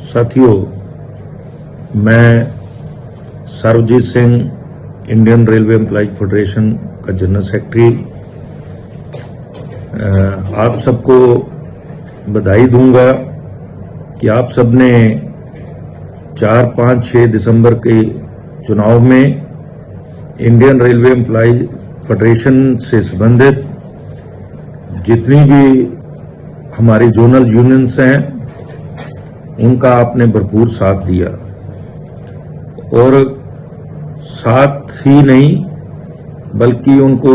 साथियों, मैं Sarvjeet Singh, Indian railway employees federation का जनरल सेक्रेटरी, आप सबको बधाई दूंगा कि आप सबने 4, 5, 6 दिसंबर के चुनाव में इंडियन रेलवे एम्प्लॉयज फेडरेशन से संबंधित जितनी भी हमारी जोनल यूनियंस हैं उनका आपने भरपूर साथ दिया, और साथ ही नहीं बल्कि उनको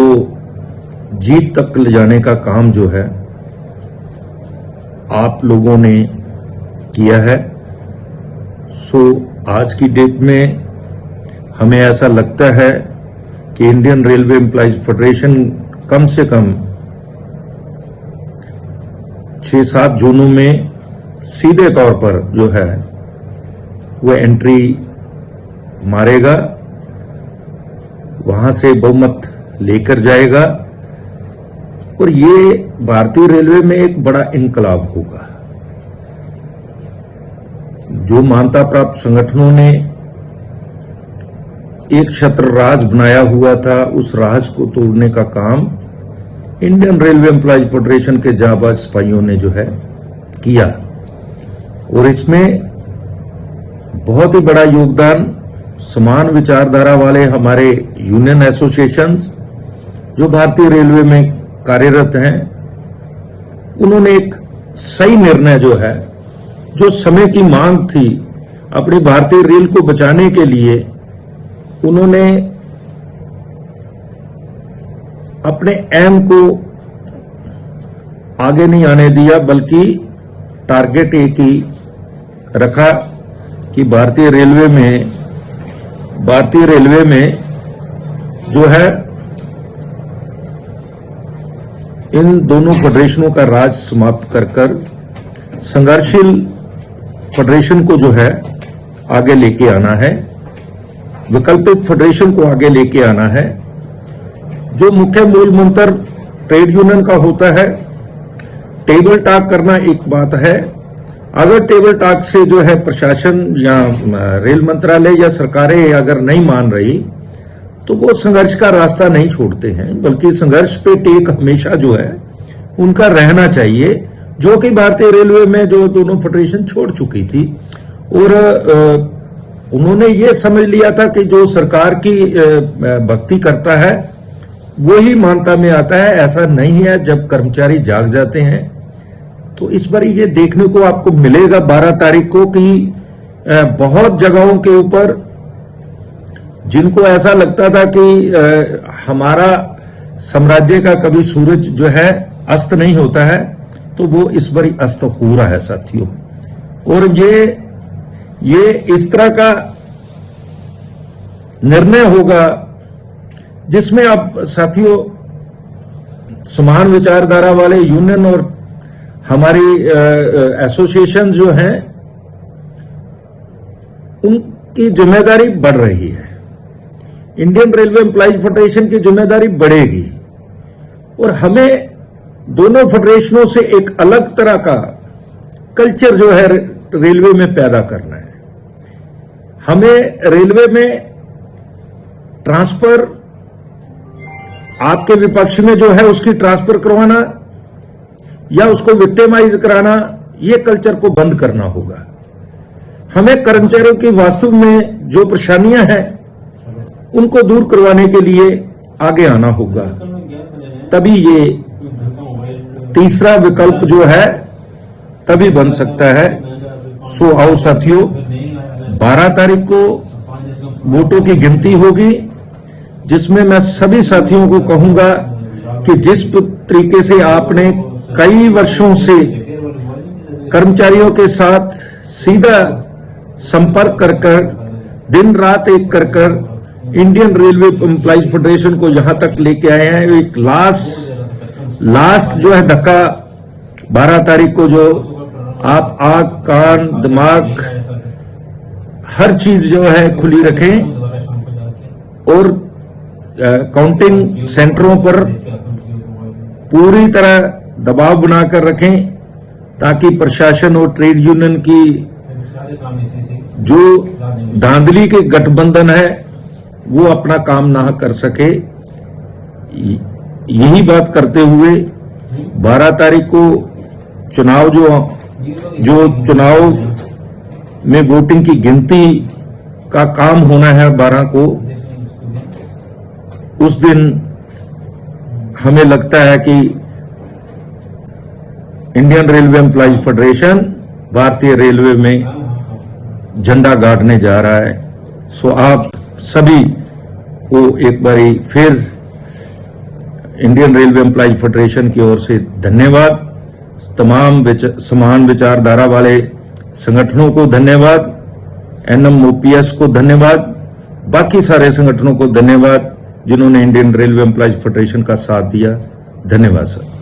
जीत तक ले जाने का काम जो है आप लोगों ने किया है। सो आज की डेट में हमें ऐसा लगता है कि इंडियन रेलवे एम्प्लॉयज फेडरेशन कम से कम 6-7 जोनों में सीधे तौर पर जो है वह एंट्री मारेगा, वहां से बहुमत लेकर जाएगा, और ये भारतीय रेलवे में एक बड़ा इंकलाब होगा। जो मान्यता प्राप्त संगठनों ने एक छत्र राज बनाया हुआ था, उस राज को तोड़ने का काम इंडियन रेलवे एम्प्लॉयज फेडरेशन के जांबाज सिपाहियों ने जो है किया, और इसमें बहुत ही बड़ा योगदान समान विचारधारा वाले हमारे यूनियन एसोसिएशंस जो भारतीय रेलवे में कार्यरत हैं, उन्होंने एक सही निर्णय जो है, जो समय की मांग थी अपनी भारतीय रेल को बचाने के लिए, उन्होंने अपने एम को आगे नहीं आने दिया, बल्कि टारगेट एक ही रखा कि भारतीय रेलवे में जो है इन दोनों फेडरेशनों का राज समाप्त कर संघर्षशील फेडरेशन को जो है आगे लेके आना है, वैकल्पिक फेडरेशन को आगे लेके आना है। जो मुख्य मूल मंत्र ट्रेड यूनियन का होता है, टेबल टॉक करना एक बात है। अगर टेबल टॉक से जो है प्रशासन या रेल मंत्रालय या सरकारें अगर नहीं मान रही तो वो संघर्ष का रास्ता नहीं छोड़ते हैं, बल्कि संघर्ष पे टेक हमेशा जो है उनका रहना चाहिए, जो कि भारतीय रेलवे में जो दोनों फेडरेशन छोड़ चुकी थी। और उन्होंने ये समझ लिया था कि जो सरकार की भक्ति करता है वो ही मान्यता में आता है। ऐसा नहीं है। जब कर्मचारी जाग जाते हैं तो इस बार ये देखने को आपको मिलेगा 12 तारीख को कि बहुत जगहों के ऊपर जिनको ऐसा लगता था कि हमारा साम्राज्य का कभी सूरज जो है अस्त नहीं होता है, तो वो इस बार अस्त हो रहा है साथियों। और ये इस तरह का निर्णय होगा जिसमें अब साथियों समान विचारधारा वाले यूनियन और हमारी एसोसिएशन जो हैं उनकी जिम्मेदारी बढ़ रही है। इंडियन रेलवे एम्प्लॉयज फेडरेशन की जिम्मेदारी बढ़ेगी, और हमें दोनों फेडरेशनों से एक अलग तरह का कल्चर जो है रेलवे में पैदा करना है। हमें रेलवे में ट्रांसफर आपके विपक्ष में जो है उसकी ट्रांसफर करवाना या उसको विक्टिमाइज कराना, ये कल्चर को बंद करना होगा। हमें कर्मचारियों की वास्तव में जो परेशानियां हैं उनको दूर करवाने के लिए आगे आना होगा, तभी ये तीसरा विकल्प जो है तभी बन सकता है। सो आओ साथियों, 12 तारीख को वोटों की गिनती होगी, जिसमें मैं सभी साथियों को कहूंगा कि जिस तरीके से आपने कई वर्षों से कर्मचारियों के साथ सीधा संपर्क कर दिन रात एक कर इंडियन रेलवे एम्प्लॉयज फेडरेशन को यहां तक लेके आए हैं, एक लास्ट जो है धक्का 12 तारीख को, जो आप आंख कान दिमाग हर चीज जो है खुली रखें और काउंटिंग सेंटरों पर पूरी तरह दबाव बनाकर रखें ताकि प्रशासन और ट्रेड यूनियन की जो धांधली के गठबंधन है वो अपना काम ना कर सके, यही बात करते हुए 12 तारीख को चुनाव जो चुनाव में वोटिंग की गिनती का काम होना है 12 को, उस दिन हमें लगता है कि इंडियन रेलवे एम्प्लॉय फेडरेशन भारतीय रेलवे में झंडा गाड़ने जा रहा है। सो आप सभी को एक बारी फिर इंडियन रेलवे एम्प्लॉय फेडरेशन की ओर से धन्यवाद, तमाम समान विचारधारा वाले संगठनों को धन्यवाद, एनएमओपीएस को धन्यवाद, बाकी सारे संगठनों को धन्यवाद जिन्होंने इंडियन रेलवे एम्प्लॉयज फेडरेशन का साथ दिया। धन्यवाद सर।